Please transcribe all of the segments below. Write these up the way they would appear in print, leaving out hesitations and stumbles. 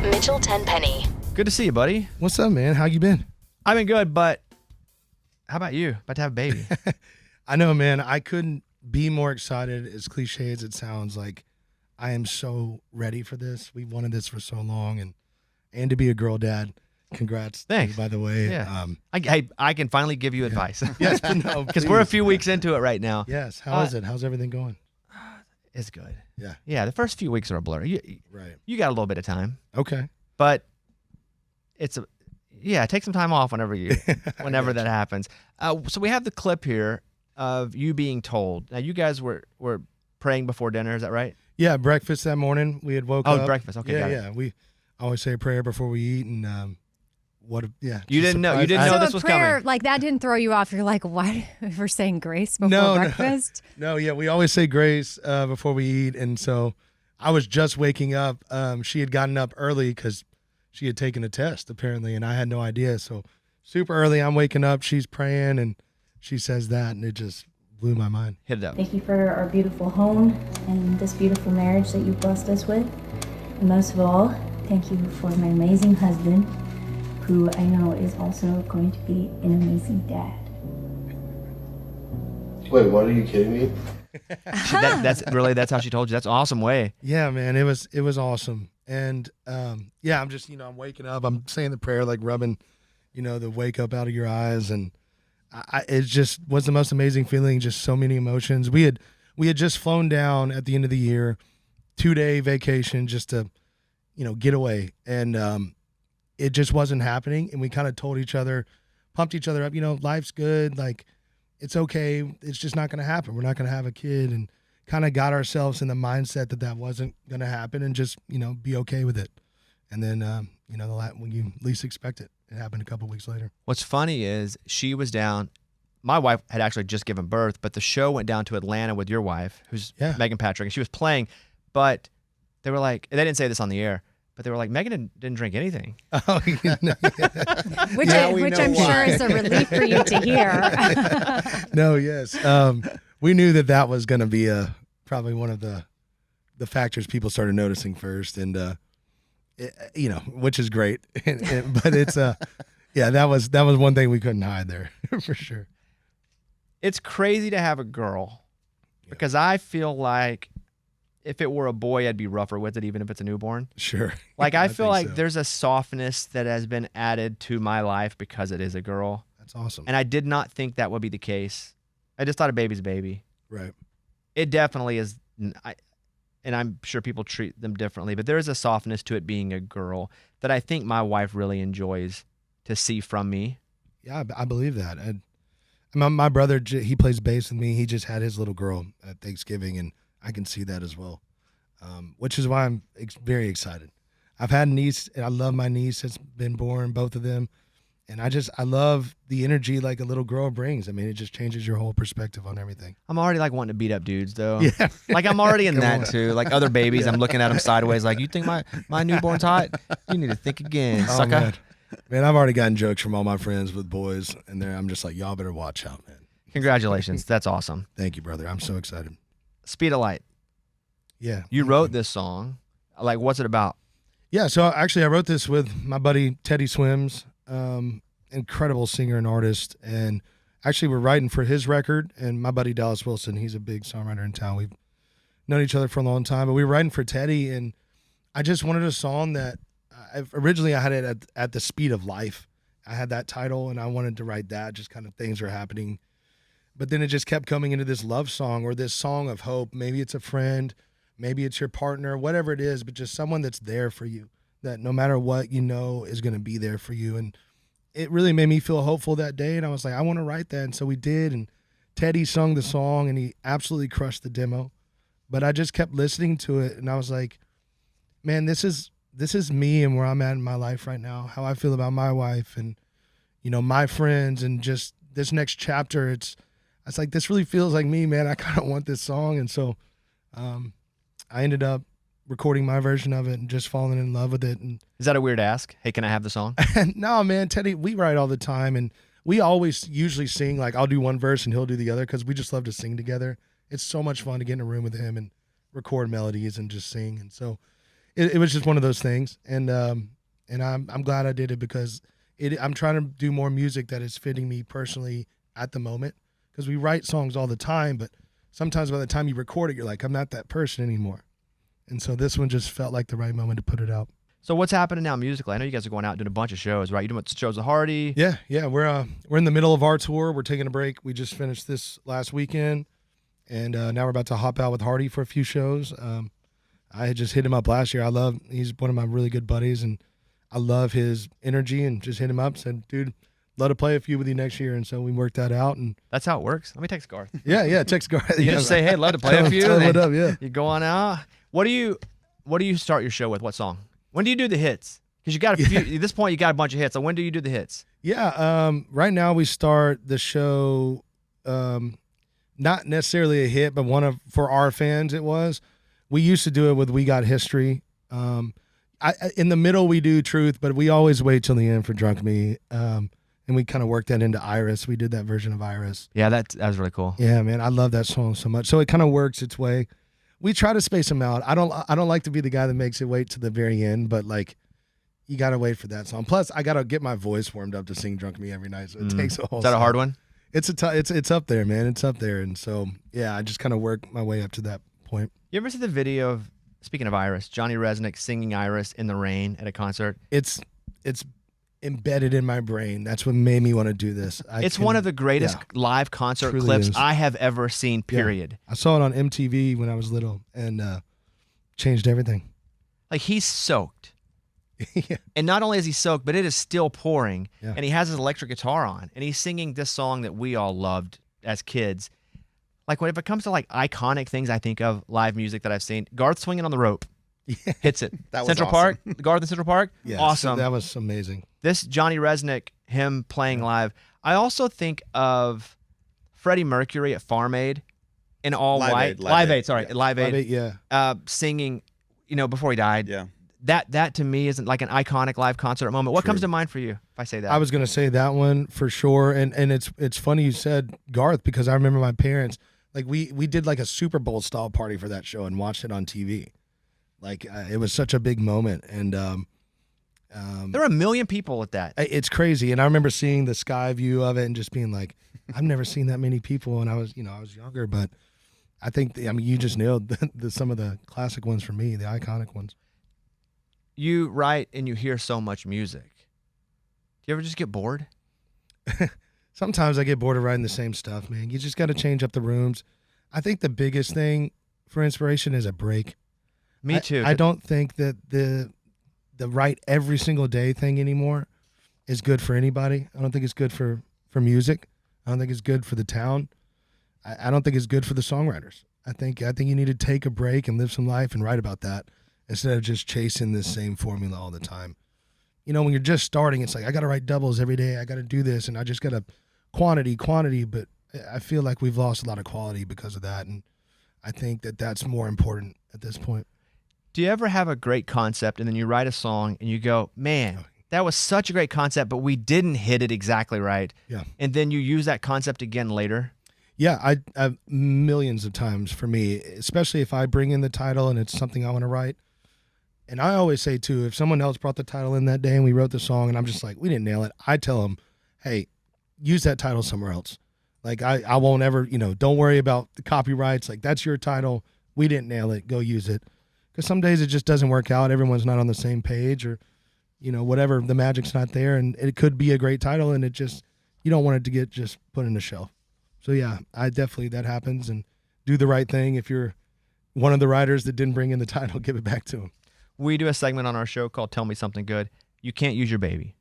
Mitchell Tenpenny. Good to see you, buddy. What's up, man? How you been? I've been good, but how about you? About to have a baby. I know, man. I couldn't be more excited, as cliche as it sounds. Like, I am so ready for this. We've wanted this for so long, and to be a girl dad. Congrats. Thanks. By the way. Yeah. I can finally give you advice. Yes, but no, because we're a few weeks into it right now. Yes. How is it? How's everything going? It's good. Yeah. Yeah, the first few weeks are a blur. Right. You got a little bit of time. Okay. But take some time off whenever that happens. So we have the clip here of you being told. Now, you guys were praying before dinner, is that right? Yeah, breakfast that morning. We had woke up. Oh, breakfast. Okay, got it. Yeah. We always say a prayer before we eat, and You didn't know this was prayer, coming. like that didn't throw you off. You're like, what? We're saying grace before breakfast? No, yeah, we always say grace before we eat, and so I was just waking up. She had gotten up early because she had taken a test apparently, and I had no idea. So super early, I'm waking up. She's praying, and she says that, and it just blew my mind. Hit it up. Thank you for our beautiful home and this beautiful marriage that you blessed us with. And most of all, thank you for my amazing husband, who I know is also going to be an amazing dad. Wait, what, are you kidding me? That's how she told you. That's an awesome way. Yeah, man, it was awesome. And I'm just, I'm waking up. I'm saying the prayer, like rubbing, the wake up out of your eyes, and it just was the most amazing feeling. Just so many emotions. We had just flown down at the end of the year, 2-day vacation just to, get away, and it just wasn't happening. And we kind of told each other, pumped each other up. Life's good. Like, it's okay. It's just not going to happen. We're not going to have a kid, and kind of got ourselves in the mindset that wasn't going to happen, and just, be okay with it. And then, when you least expect it, it happened a couple weeks later. What's funny is she was down. My wife had actually just given birth, but the show went down to Atlanta with your wife, who's Megan Patrick, and she was playing. But they were like, they didn't say this on the air, but they were like, Megan didn't drink anything. Oh, which I'm sure is a relief for you to hear. No, yes. We knew that was going to be probably one of the factors people started noticing first, and which is great. But it's that was one thing we couldn't hide there for sure. It's crazy to have a girl because I feel like if it were a boy, I'd be rougher with it, even if it's a newborn. Sure. Like I feel like there's a softness that has been added to my life because it is a girl. That's awesome. And I did not think that would be the case. I just thought a baby's a baby. Right. It definitely is. And I'm sure people treat them differently, but there is a softness to it being a girl that I think my wife really enjoys to see from me. Yeah, I believe that. My brother, he plays bass with me. He just had his little girl at Thanksgiving, and I can see that as well, which is why I'm very excited. I've had a niece, and I love my niece that's been born, both of them. And I love the energy like a little girl brings. I mean, it just changes your whole perspective on everything. I'm already like wanting to beat up dudes though. Yeah. Like I'm already in that too. Like other babies, I'm looking at them sideways like, you think my newborn's hot? You need to think again, sucker. Man, I've already gotten jokes from all my friends with boys, and I'm just like, y'all better watch out, man. Congratulations. That's awesome. Thank you, brother. I'm so excited. Speed of Light. Yeah. You wrote this song. Like, what's it about? Yeah, so actually I wrote this with my buddy Teddy Swims, incredible singer and artist, and actually we're writing for his record, and my buddy Dallas Wilson, he's a big songwriter in town. We've known each other for a long time, but we were writing for Teddy, and I just wanted a song that originally I had it at the speed of life. I had that title, and I wanted to write that, just kind of things are happening. But then it just kept coming into this love song or this song of hope. Maybe it's a friend, maybe it's your partner, whatever it is, but just someone that's there for you, that no matter what, is going to be there for you. And it really made me feel hopeful that day. And I was like, I want to write that. And so we did. And Teddy sung the song, and he absolutely crushed the demo. But I just kept listening to it, and I was like, man, this is me and where I'm at in my life right now, how I feel about my wife and, my friends, and just this next chapter. It's like, this really feels like me, man. I kind of want this song. And so I ended up recording my version of it and just falling in love with it. And is that a weird ask? Hey, can I have the song? No, man, Teddy, we write all the time, and we always usually sing, like I'll do one verse and he'll do the other, because we just love to sing together. It's so much fun to get in a room with him and record melodies and just sing. And so it was just one of those things, and I'm glad I did it because I'm trying to do more music that is fitting me personally at the moment, because we write songs all the time, but sometimes by the time you record it, you're like, I'm not that person anymore. And so this one just felt like the right moment to put it out. So what's happening now musically? I know you guys are going out doing a bunch of shows, right? You're doing shows with Hardy. Yeah. We're in the middle of our tour. We're taking a break. We just finished this last weekend, and now we're about to hop out with Hardy for a few shows. I had just hit him up last year. He's one of my really good buddies, and I love his energy, and just hit him up, said, dude, love to play a few with you next year. And so we worked that out. And that's how it works. Let me text Garth. Yeah, text Garth. You just say, hey, love to play a few. Tell him what up, yeah. You go on out. What do you start your show with? What song? When do you do the hits? Because you got a few, at this point, you got a bunch of hits. So when do you do the hits? Yeah, right now we start the show, not necessarily a hit, but for our fans it was. We used to do it with We Got History. In the middle we do Truth, but we always wait till the end for Drunk Me. And we kind of worked that into Iris. We did that version of Iris. Yeah, that was really cool. Yeah, man, I love that song so much. So it kind of works its way. We try to space them out. I don't like to be the guy that makes it wait to the very end, but like, you got to wait for that song. Plus, I got to get my voice warmed up to sing Drunk Me every night, so it takes a whole Is that a hard one? It's up there, man. It's up there. And so, yeah, I just kind of work my way up to that point. You ever see the video of, speaking of Iris, Johnny Resnick singing Iris in the rain at a concert? It's embedded in my brain. That's what made me want to do this. It's one of the greatest live concert clips I have ever seen, period. Yeah. I saw it on MTV when I was little, and changed everything. Like, he's soaked. Yeah. And not only is he soaked, but it is still pouring, yeah. and he has his electric guitar on, and he's singing this song that we all loved as kids. Like, if it comes to like iconic things I think of live music that I've seen, Garth swinging on the rope. Yeah. Hits it. That was Central awesome. Park, Garth in Central Park, Yeah, awesome. That was amazing. This Johnny Resnick, him playing live. I also think of Freddie Mercury at Farm Aid in all white. Live Aid, yeah. Singing, before he died. Yeah. That to me isn't like an iconic live concert moment. What comes to mind for you if I say that? I was gonna say that one for sure, and it's funny you said Garth, because I remember my parents, like we did like a Super Bowl style party for that show and watched it on TV. Like it was such a big moment, and there were 1 million people at that. It's crazy. And I remember seeing the sky view of it and just being like, I've never seen that many people when I was younger. But I think you just nailed some of the classic ones for me, the iconic ones. You write and you hear so much music. Do you ever just get bored? Sometimes I get bored of writing the same stuff, man. You just got to change up the rooms. I think the biggest thing for inspiration is a break. Me too. I don't think that the write every single day thing anymore is good for anybody. I don't think it's good for music. I don't think it's good for the town. I don't think it's good for the songwriters. I think you need to take a break and live some life and write about that instead of just chasing this same formula all the time. When you're just starting, it's like, I got to write doubles every day. I got to do this, and I just got to quantity, but I feel like we've lost a lot of quality because of that, and I think that that's more important at this point. Do you ever have a great concept and then you write a song and you go, man, that was such a great concept, but we didn't hit it exactly right? Yeah. And then you use that concept again later? Yeah, I millions of times for me, especially if I bring in the title and it's something I want to write. And I always say, too, if someone else brought the title in that day and we wrote the song and I'm just like, we didn't nail it, I tell them, hey, use that title somewhere else. Like, I won't ever, don't worry about the copyrights. Like, that's your title. We didn't nail it. Go use it. Because some days it just doesn't work out. Everyone's not on the same page, or, whatever. The magic's not there. And it could be a great title, and you don't want it to get just put in a shelf. So, yeah, that happens. And do the right thing. If you're one of the writers that didn't bring in the title, give it back to them. We do a segment on our show called Tell Me Something Good. You can't use your baby.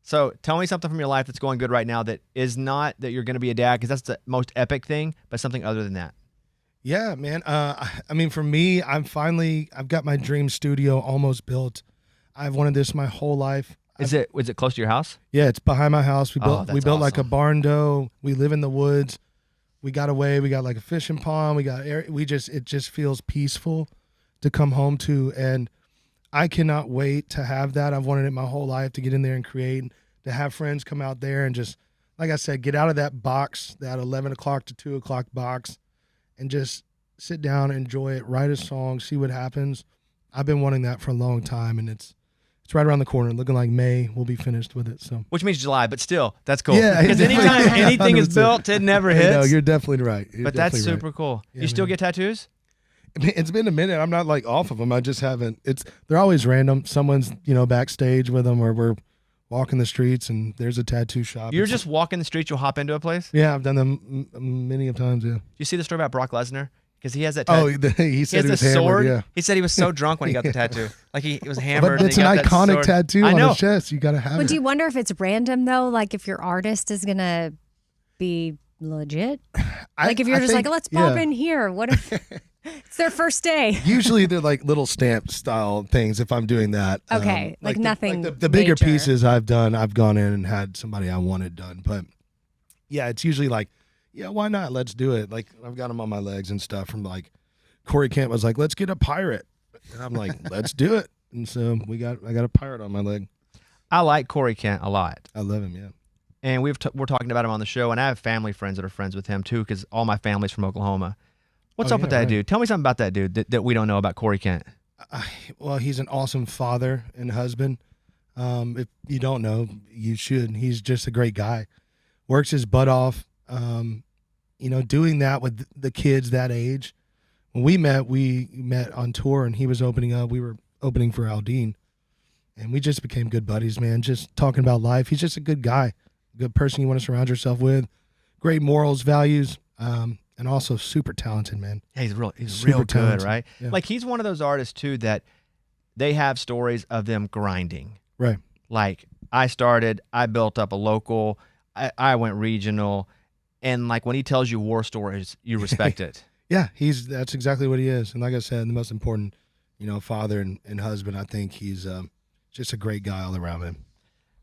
So tell me something from your life that's going good right now that is not that you're going to be a dad, because that's the most epic thing, but something other than that. Yeah, man. For me, I've got my dream studio almost built. I've wanted this my whole life. Was it close to your house? Yeah, it's behind my house. We built like a awesome. barn dough. We live in the woods. We got away. We got like a fishing pond. We got air. It just feels peaceful to come home to, and I cannot wait to have that. I've wanted it my whole life, to get in there and create, to have friends come out there and just, like I said, get out of that box, that 11 o'clock to 2 o'clock box, and just sit down, enjoy it, write a song, see what happens. I've been wanting that for a long time, and it's right around the corner. Looking like May, we'll be finished with it. So, which means July, but still, that's cool. Yeah, because anytime anything is 100%. built, it never hits. No, you're definitely right. But that's super cool. Yeah, you still man. get tattoos? It's been a minute. I'm not like off of them. I just haven't. They're always random. Someone's backstage with them, or we're walking the streets and there's a tattoo shop. You're just walking the streets. You'll hop into a place. Yeah, I've done them many of times. Yeah. You see the story about Brock Lesnar? Because he has that. He said he he was has the sword. hammered, yeah. He said he was so drunk when he got the tattoo. Like he was hammered. But it's and an he got that iconic sword. tattoo I on know. his chest. You gotta have But it. do you wonder if it's random though? Like if your artist is gonna be legit? Like if you're just like, let's pop in here. What if it's their first day? Usually they're like little stamp style things if I'm doing that. Okay, like nothing The bigger major. pieces I've done, I've gone in and had somebody I wanted done. But yeah, it's usually like, yeah, why not? Let's do it. Like I've got them on my legs and stuff from like Corey Kent was like, let's get a pirate. And I'm like, let's do it. And so I got a pirate on my leg. I like Corey Kent a lot. I love him, yeah. And we're talking about him on the show, and I have family friends that are friends with him too, because all my family's from Oklahoma. What's up with that dude? Tell me something about that dude that we don't know about Corey Kent. Well, he's an awesome father and husband. If you don't know, you should. He's just a great guy. Works his butt off. Doing that with the kids that age. When we met on tour, and he was opening up. We were opening for Aldine, and we just became good buddies, man. Just talking about life. He's just a good guy, a good person you want to surround yourself with. Great morals, values, and also super talented, man. Yeah, he's Super real good, talented. right? Yeah. Like he's one of those artists too that they have stories of them grinding. Right. Like I built up a local, I went regional, and like when he tells you war stories, you respect it. Yeah, that's exactly what he is. And like I said, the most important, father and husband, I think he's just a great guy all around, man.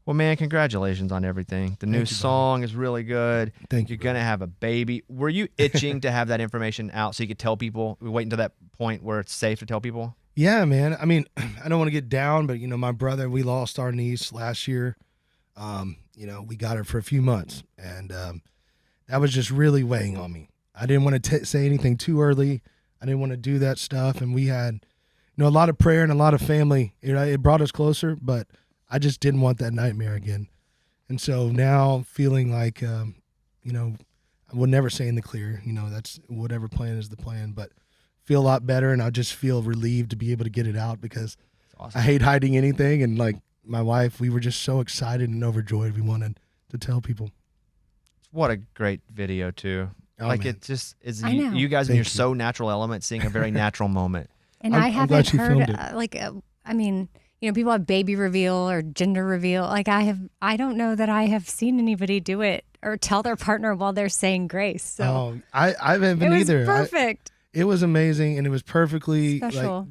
Well, man, congratulations on everything. The new song is really good. Thank you. You're going to have a baby. Were you itching to have that information out so you could tell people? We wait until that point where it's safe to tell people? Yeah, man. I mean, I don't want to get down, but, my brother, we lost our niece last year. We got her for a few months, and that was just really weighing on me. I didn't want to say anything too early. I didn't want to do that stuff. And we had, a lot of prayer and a lot of family. It brought us closer, but I just didn't want that nightmare again. And so now feeling like, I will never say in the clear, that's whatever plan is the plan, but feel a lot better. And I just feel relieved to be able to get it out because awesome. I hate hiding anything. And like my wife, we were just so excited and overjoyed. We wanted to tell people. What a great video too. Oh, like man. it just is. I know. You guys in Thank your you. so natural element, seeing a very natural moment. And I'm I haven't glad you heard filmed it. people have baby reveal or gender reveal. Like I don't know that I have seen anybody do it or tell their partner while they're saying grace. So I haven't it was either. perfect. It was amazing, and it was perfectly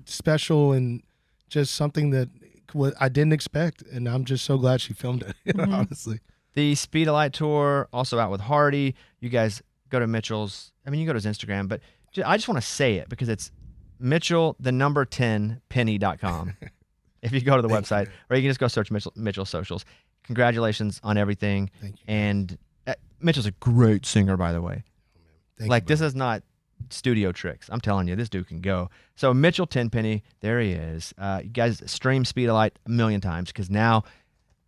special and just something that I didn't expect, and I'm just so glad she filmed it, honestly. The Speed of Light tour, also out with Hardy. You guys go to Mitchell's. I mean, you go to his Instagram, but I just want to say it because it's Mitchell, the number 10 penny.com. If you go to the website, or you can just go search Mitchell socials. Congratulations on everything. Thank you. And Mitchell's a great singer, by the way. Thank you, this is not studio tricks. I'm telling you, this dude can go. So Mitchell Tenpenny, there he is. You guys stream Speed of Light a million times because now,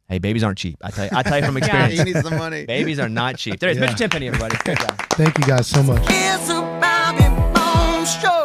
hey, babies aren't cheap. I tell you from experience. He needs the money. Babies are not cheap. There he is, Mitchell Tenpenny, everybody. Good job. Thank you guys so much. It's a Bobby Bones show.